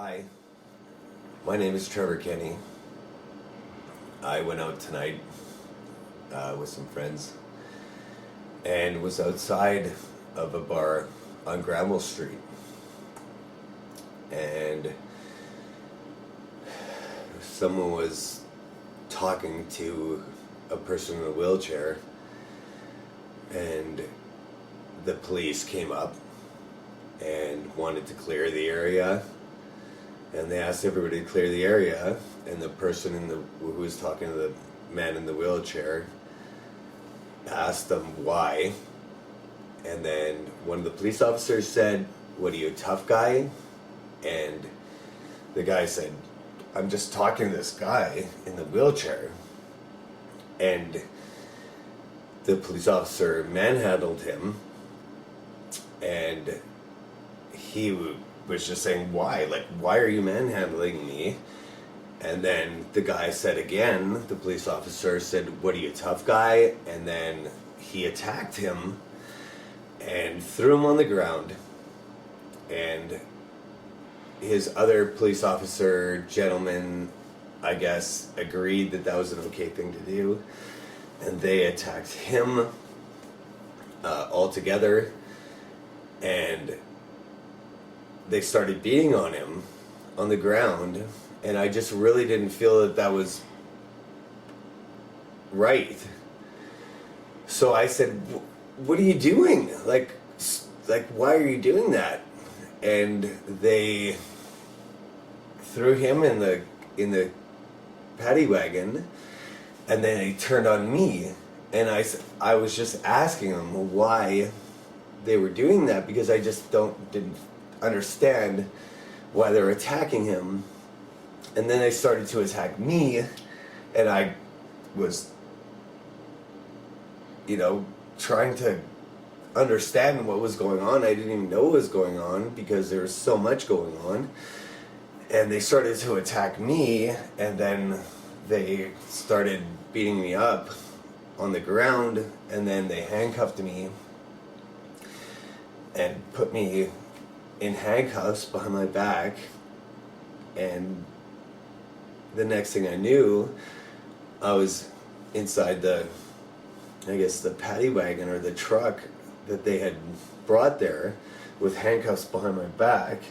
Hi, my name is Trevor Kenny. I went out tonight with some friends and was outside of a bar on Granville Street. And someone was talking to a person in a wheelchair, and the police came up and wanted to clear the area. And they asked everybody to clear the area, and the person who was talking to the man in the wheelchair asked them why. And then one of the police officers said, "What are you, a tough guy?" And the guy said, "I'm just talking to this guy in the wheelchair." And the police officer manhandled him, and he was just saying, why? Like, why are you manhandling me? And then the guy said again, the police officer said, "What are you, a tough guy?" And then he attacked him and threw him on the ground. And his other police officer gentleman, I guess, agreed that that was an okay thing to do. And they attacked him altogether. And they started beating on him on the ground, and I just really didn't feel that that was right. So I said, "What are you doing? Like, why are you doing that?" And they threw him in the paddy wagon, and then they turned on me, and I was just asking them why they were doing that, because I just didn't understand why they were attacking him. And then they started to attack me, and I was, trying to understand what was going on. I didn't even know what was going on because there was so much going on. And they started to attack me, and then they started beating me up on the ground, and then they handcuffed me and put me in handcuffs behind my back. And the next thing I knew, I was inside the paddy wagon or the truck that they had brought there with handcuffs behind my back.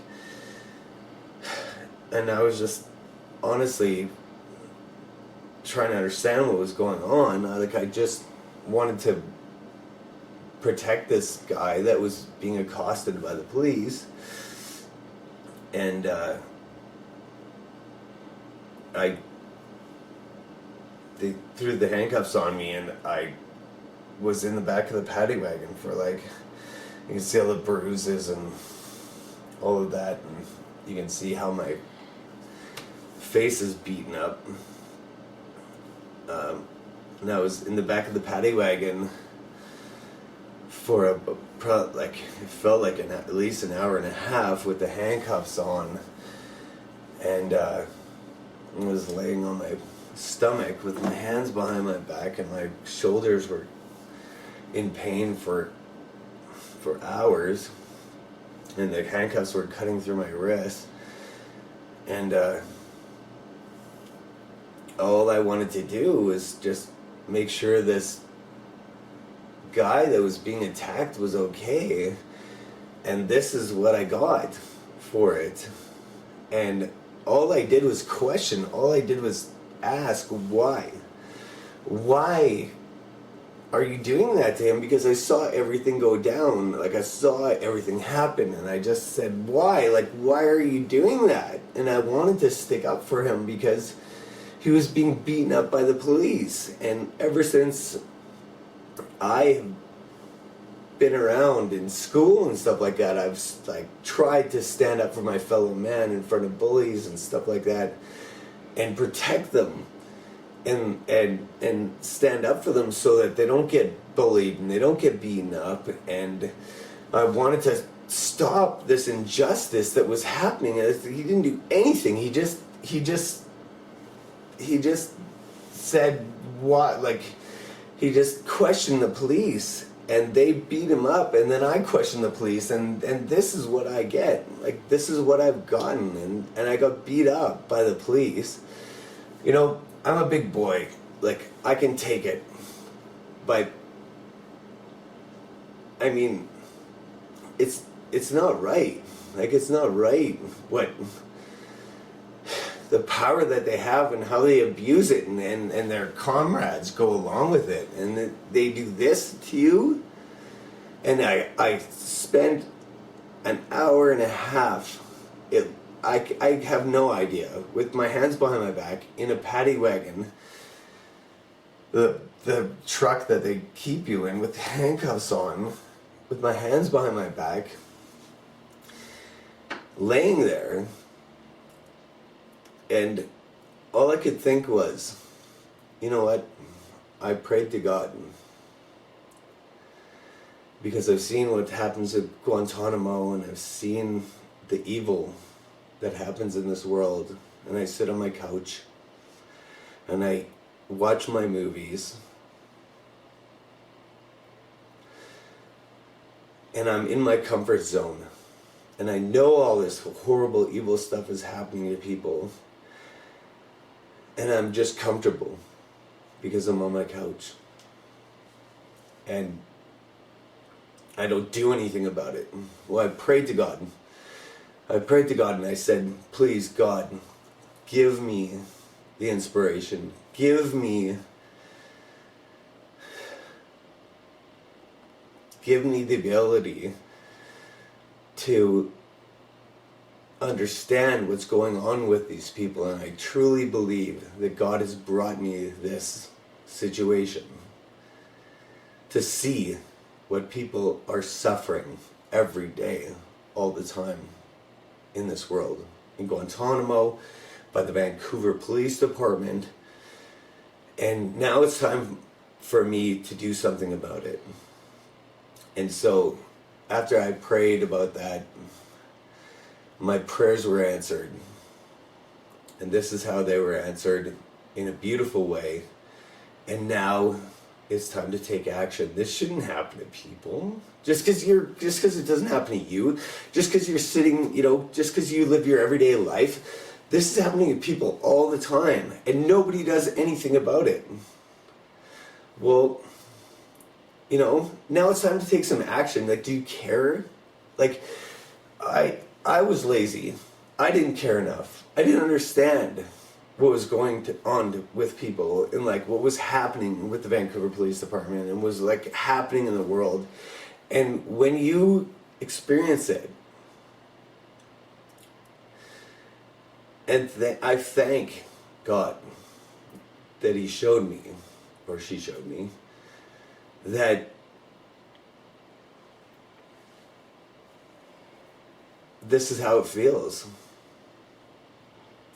And I was just honestly trying to understand what was going on. I just wanted to protect this guy that was being accosted by the police. And they threw the handcuffs on me, and I was in the back of the paddy wagon for you can see all the bruises and all of that, and you can see how my face is beaten up. And I was in the back of the paddy wagon for it felt like at least an hour and a half with the handcuffs on, and I was laying on my stomach with my hands behind my back, and my shoulders were in pain for hours, and the handcuffs were cutting through my wrist, and all I wanted to do was just make sure this guy that was being attacked was okay, and this is what I got for it. And all I did was question, all I did was ask, why are you doing that to him? Because I saw everything go down, I saw everything happen, and I just said, why are you doing that? And I wanted to stick up for him because he was being beaten up by the police. And ever since I've been around in school and stuff like that, I've tried to stand up for my fellow man in front of bullies and stuff like that, and protect them, and stand up for them so that they don't get bullied and they don't get beaten up. And I wanted to stop this injustice that was happening. He didn't do anything. He just said what, he just questioned the police, and they beat him up, and then I question the police, and this is what I get. Like, this is what I've gotten, and I got beat up by the police. You know, I'm a big boy. Like, I can take it. But, I mean, it's not right. Like, it's not right what the power that they have and how they abuse it, and their comrades go along with it, and they do this to you. And I spent an hour and a half, I have no idea, with my hands behind my back in a paddy wagon, the truck that they keep you in with the handcuffs on, with my hands behind my back, laying there. And all I could think was, you know what? I prayed to God. Because I've seen what happens at Guantanamo, and I've seen the evil that happens in this world. And I sit on my couch and I watch my movies. And I'm in my comfort zone. And I know all this horrible, evil stuff is happening to people. And I'm just comfortable because I'm on my couch. And I don't do anything about it. Well, I prayed to God. I prayed to God and I said, please, God, give me the inspiration. Give me the ability to understand what's going on with these people. And I truly believe that God has brought me this situation to see what people are suffering every day, all the time in this world. In Guantanamo, by the Vancouver Police Department. And now it's time for me to do something about it. And so, after I prayed about that, my prayers were answered. And this is how they were answered, in a beautiful way. And now it's time to take action. This shouldn't happen to people. Just because it doesn't happen to you, just because you're sitting, just because you live your everyday life, this is happening to people all the time, and nobody does anything about it. Well, now it's time to take some action. Like, do you care? Like, I was lazy. I didn't care enough. I didn't understand what was going on with people, and like what was happening with the Vancouver Police Department, and was like happening in the world. And when you experience it, and I thank God that He showed me, or she showed me, that this is how it feels.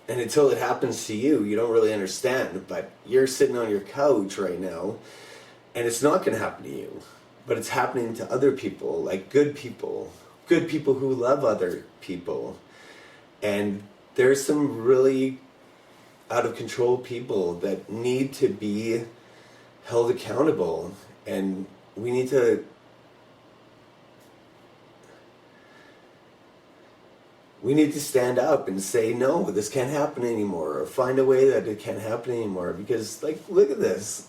And until it happens to you, you don't really understand. But you're sitting on your couch right now, and it's not going to happen to you. But it's happening to other people, like good people who love other people. And there's some really out of control people that need to be held accountable. And we need to stand up and say, no, this can't happen anymore, or find a way that it can't happen anymore. Because, like, look at this.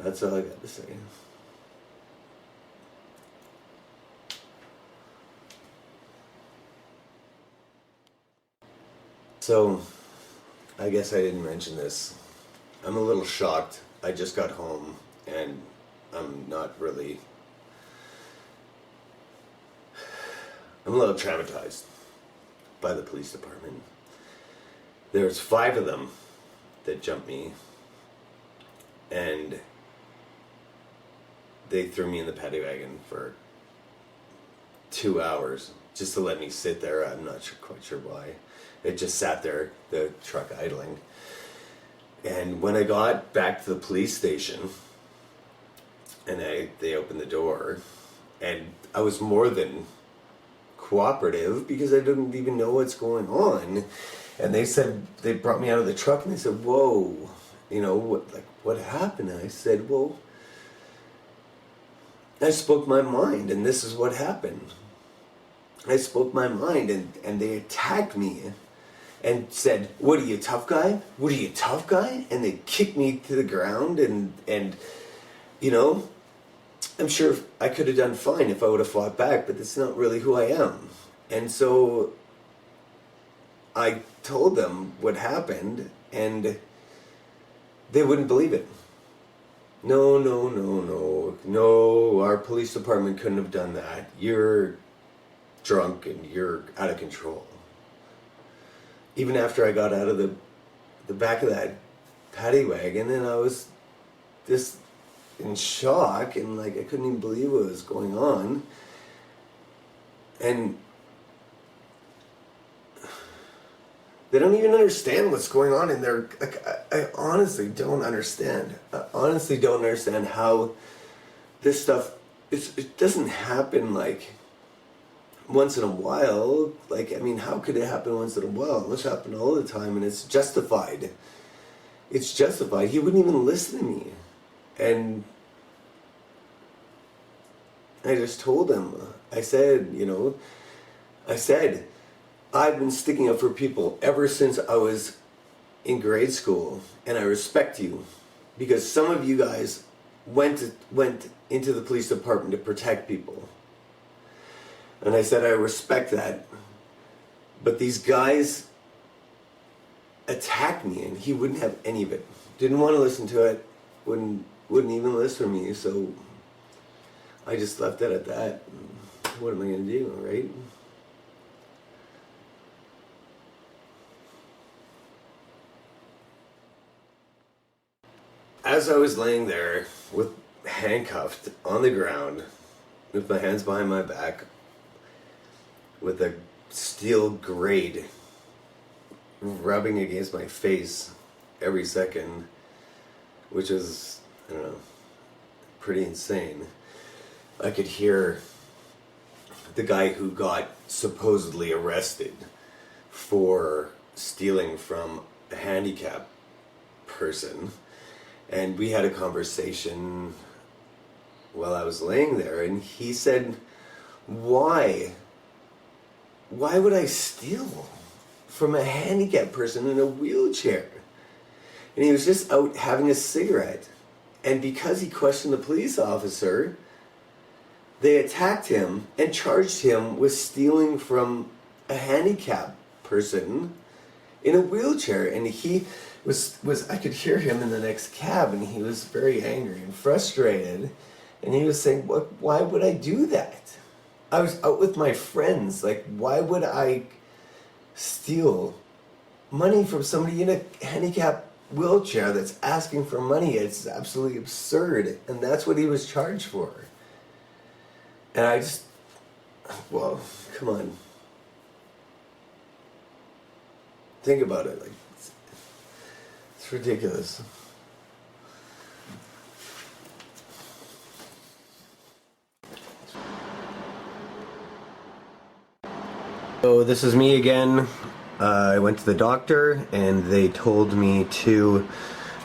That's all I got to say. So, I guess I didn't mention this. I'm a little shocked. I just got home, and I'm a little traumatized by the police department. There's 5 of them that jumped me, and they threw me in the paddy wagon for 2 hours just to let me sit there. I'm not quite sure why. It just sat there, the truck idling. And when I got back to the police station, and they opened the door, and I was more than cooperative because I didn't even know what's going on. And they said, they brought me out of the truck and they said, whoa, you know, what happened? And I said, well, I spoke my mind and this is what happened. I spoke my mind, and they attacked me and said, what are you, tough guy? What are you, tough guy? And they kicked me to the ground, and you know, I'm sure I could have done fine if I would have fought back, but that's not really who I am. And so I told them what happened, and they wouldn't believe it. No, our police department couldn't have done that. You're drunk and you're out of control. Even after I got out of the back of that paddy wagon, and I was just in shock, and like I couldn't even believe what was going on. And they don't even understand what's going on in there. Like, I honestly don't understand. I honestly don't understand how this stuff, it doesn't happen like once in a while. Like, I mean, how could it happen once in a while? It must happen all the time, and it's justified. It's justified. He wouldn't even listen to me. And I just told him, I said, I've been sticking up for people ever since I was in grade school, and I respect you because some of you guys went into the police department to protect people. And I said, I respect that. But these guys attacked me, and he wouldn't have any of it. Didn't want to listen to it. Wouldn't even listen to me. So I just left it at that. What am I going to do, right? As I was laying there with handcuffed on the ground, with my hands behind my back, with a steel grate rubbing against my face every second, which is, I don't know, pretty insane. I could hear the guy who got supposedly arrested for stealing from a handicapped person, and we had a conversation while I was laying there, and he said, why would I steal from a handicapped person in a wheelchair? And he was just out having a cigarette. And because he questioned the police officer, they attacked him and charged him with stealing from a handicapped person in a wheelchair. And he was I could hear him in the next cab, and he was very angry and frustrated. And he was saying, why would I do that? I was out with my friends. Like, why would I steal money from somebody in a handicapped wheelchair that's asking for money? It's absolutely absurd. And that's what he was charged for. And I just, well, come on. Think about it. Like, it's ridiculous. So this is me again. I went to the doctor and they told me to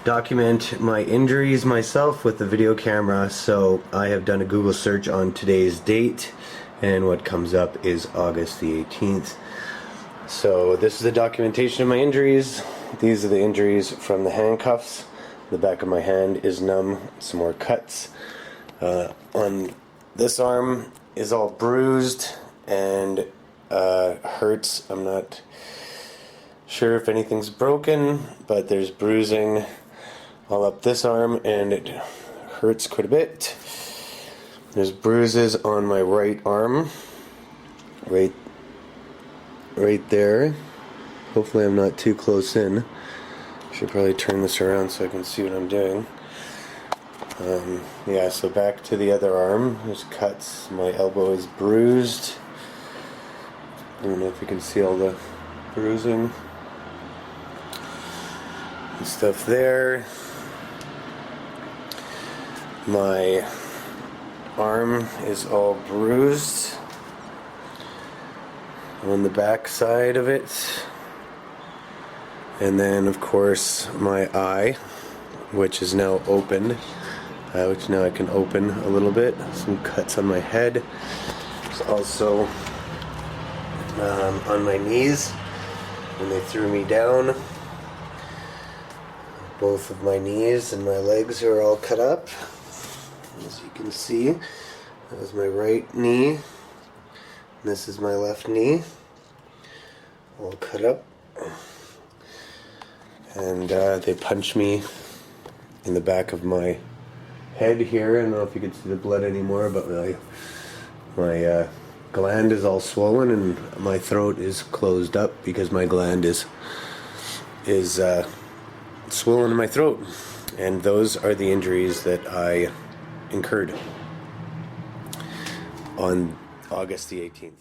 document my injuries myself with the video camera. So I have done a Google search on today's date, and what comes up is August the 18th. So this is the documentation of my injuries. These are the injuries from the handcuffs. The back of my hand is numb, some more cuts. On this arm is all bruised and hurts. I'm not sure if anything's broken, but there's bruising all up this arm, and it hurts quite a bit. There's bruises on my right arm, right there. Hopefully I'm not too close in. Should probably turn this around so I can see what I'm doing. Yeah, so back to the other arm. There's cuts. My elbow is bruised. I don't know if you can see all the bruising and stuff there. My arm is all bruised on the back side of it. And then, of course, my eye, which is now open, which now I can open a little bit. Some cuts on my head. There's also on my knees when they threw me down. Both of my knees and my legs are all cut up. As you can see, that was my right knee. This is my left knee. All cut up. And they punched me in the back of my head here. I don't know if you can see the blood anymore, but my gland is all swollen and my throat is closed up because my gland is swollen in my throat. And those are the injuries that I incurred on August the 18th.